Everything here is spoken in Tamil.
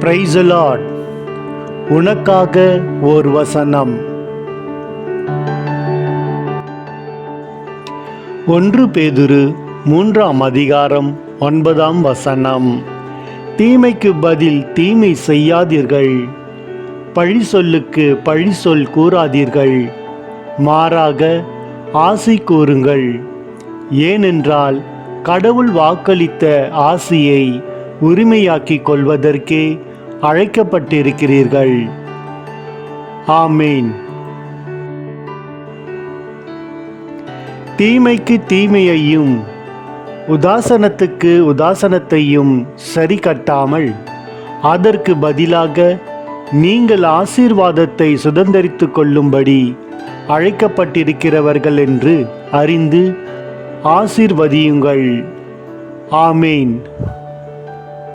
Praise the Lord. உனக்காக ஓர் வசனம். 1 பேதுரு 3ஆம் அதிகாரம் 9ஆம் வசனம். தீமைக்கு பதில் தீமை செய்யாதீர்கள், பழி சொல்லுக்கு பழி சொல் கூறாதீர்கள், மாறாக ஆசி கூறுங்கள். ஏனென்றால் கடவுள் வாக்களித்த ஆசியை உரிமையாக்கிக் கொள்வதற்கே அழைக்கப்பட்டிருக்கிறீர்கள். ஆமேன். தீமைக்கு தீமையையும் உதாசனத்துக்கு உதாசனத்தையும் சரி கட்டாமல் அதற்கு பதிலாக நீங்கள் ஆசீர்வாதத்தை சுதந்தரித்து கொள்ளும்படி அழைக்கப்பட்டிருக்கிறவர்கள் என்று அறிந்து ஆசீர்வதியுங்கள். ஆமேன்.